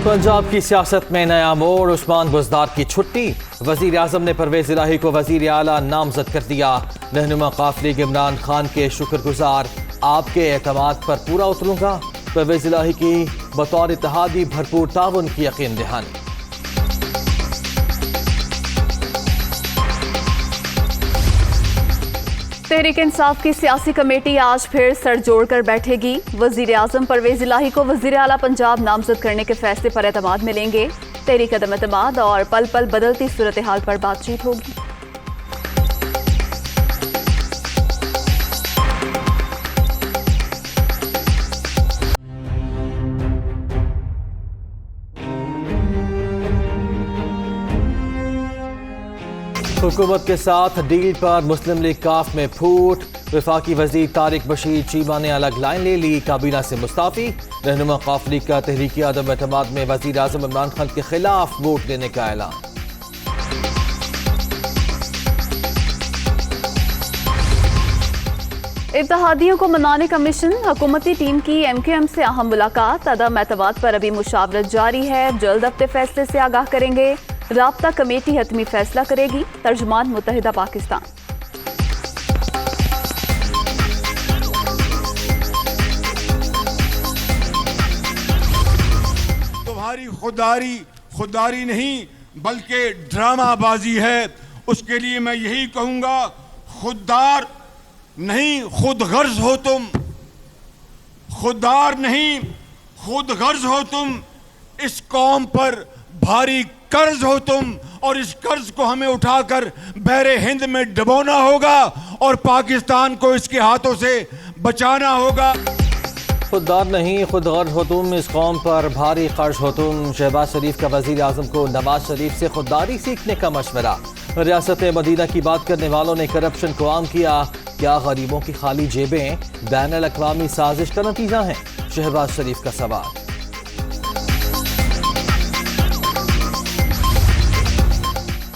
पंजाब की सियासत में नया मोड़, उस्मान बुज़दार की छुट्टी। वज़ीर आज़म ने परवेज़ इलाही को वज़ीर आला नामज़द कर दिया। रहनुमा काफ लीग इमरान खान के शुक्रगुजार, आपके एतमाद पर पूरा उतरूंगा। परवेज़ इलाही की बतौर इत्तेहादी भरपूर ताउन की यकीन दहानी। तहरीक इंसाफ की सियासी कमेटी आज फिर सर जोड़कर बैठेगी। वज़ीर आज़म परवेज़ इलाही को वज़ीर आला पंजाब नामज़द करने के फैसले पर एतमाद मिलेंगे। तहरीक अदम एतमाद और पल पल बदलती सूरत हाल पर बातचीत होगी। हुकूमत के साथ डील पर मुस्लिम लीग काफ में फूट। वफाकी वजीर तारिक बशीर चीमा ने अलग लाइन ले ली, काबीना से मुस्ताफी। रहनुमा काफ लीग का तहरीक अदम एतमाद में वजीर आज़म इमरान खान के खिलाफ वोट देने का ऐलान। इत्तेहादियों को मनाने का मिशन, हुकूमती टीम की MQM से अहम मुलाकात। अदम एतमाद पर अभी मुशावरत जारी है, जल्द अपने फैसले से आगाह करेंगे। राब्ता कमेटी हतमी फैसला करेगी। तर्जुमान मुत्तहिदा पाकिस्तान। तुम्हारी खुदारी नहीं बल्कि ड्रामाबाजी है। उसके लिए मैं यही कहूंगा, खुददार नहीं खुदगर्ज हो तुम, खुददार नहीं खुदगर्ज हो तुम। इस कौम पर भारी कर्ज हो तुम, और इस कर्ज को हमें उठाकर बहरे हिंद में डुबोना होगा और पाकिस्तान को इसके हाथों से बचाना होगा। खुददार नहीं खुदगर्ज हो तुम, इस कौम पर भारी कर्ज हो तुम। शहबाज शरीफ का वजीर आज़म को नवाज शरीफ से खुददारी सीखने का मशवरा। रियासत मदीना की बात करने वालों ने करप्शन को आम किया। क्या गरीबों की खाली जेबें बैनुल अक़वामी साजिश का नतीजा हैं? शहबाज शरीफ का सवाल।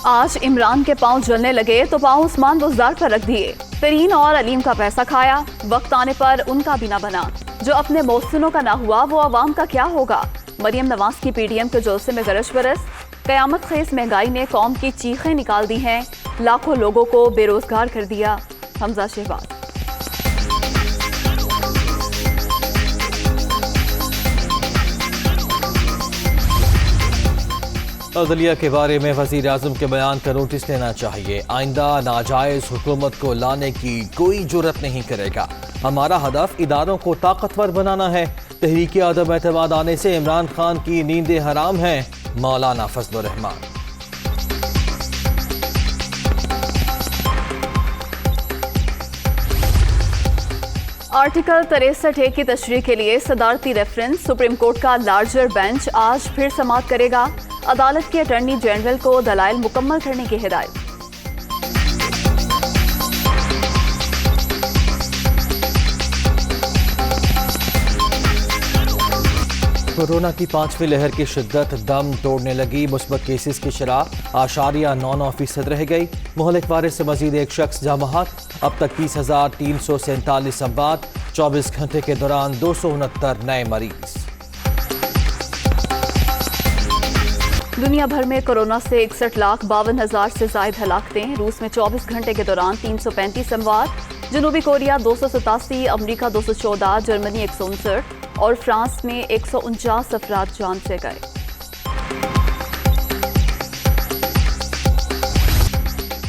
आज इमरान के पांव जलने लगे तो पांव उस्मान बुज़दार पर रख दिए। तरीन और अलीम का पैसा खाया, वक्त आने पर उनका भी ना बना। जो अपने मोहसिनों का ना हुआ वो अवाम का क्या होगा? मरियम नवाज की PDM के जोसे में गरज बरस। कयामत खेज महंगाई ने कौम की चीखें निकाल दी हैं, लाखों लोगों को बेरोजगार कर दिया। हमजा शहबाज। अदलिया के बारे में वज़ीर आज़म के बयान का नोटिस लेना चाहिए। आइंदा नाजायज़ हुकूमत को लाने की कोई जुर्रत नहीं करेगा। हमारा हदफ इदारों को ताकतवर बनाना है। तहरीक अदम एतमाद आने से इमरान खान की नींदें हराम हैं। मौलाना फजलुर रहमान। आर्टिकल 63A की तशरीह के लिए सदारती रेफरेंस। सुप्रीम कोर्ट का लार्जर बेंच आज फिर समाअत करेगा। अदालत के अटॉर्नी जनरल को दलाइल मुकम्मल करने की हिदायत। कोरोना की 5वीं लहर की शिद्दत दम तोड़ने लगी। मुस्बत केसेस की शरह 8.99% रह गई। मुहलिक वायरस से मजीद एक शख्स जामहाक। अब तक 30,347 अमवात। 24 घंटे के दौरान 269 नए मरीज। दुनिया भर में कोरोना से 61,52,000 से जायद हलाकतें। रूस में 24 घंटे के दौरान 335 अमवात। जनूबी कोरिया 287, अमरीका 214, जर्मनी 159 और फ्रांस में 149 अफराद जान से गए।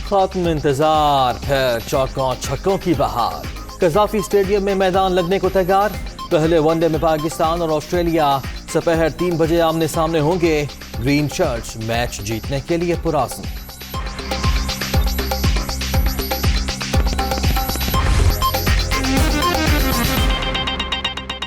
खात्म इंतजार, फिर चौकों छक्कों की बहार। कज़ाफी स्टेडियम में मैदान लगने को तैयार। पहले वनडे में पाकिस्तान और ऑस्ट्रेलिया दोपहर 3 बजे आमने सामने होंगे। ग्रीन शर्ट्स मैच जीतने के लिए पुरअज़्म।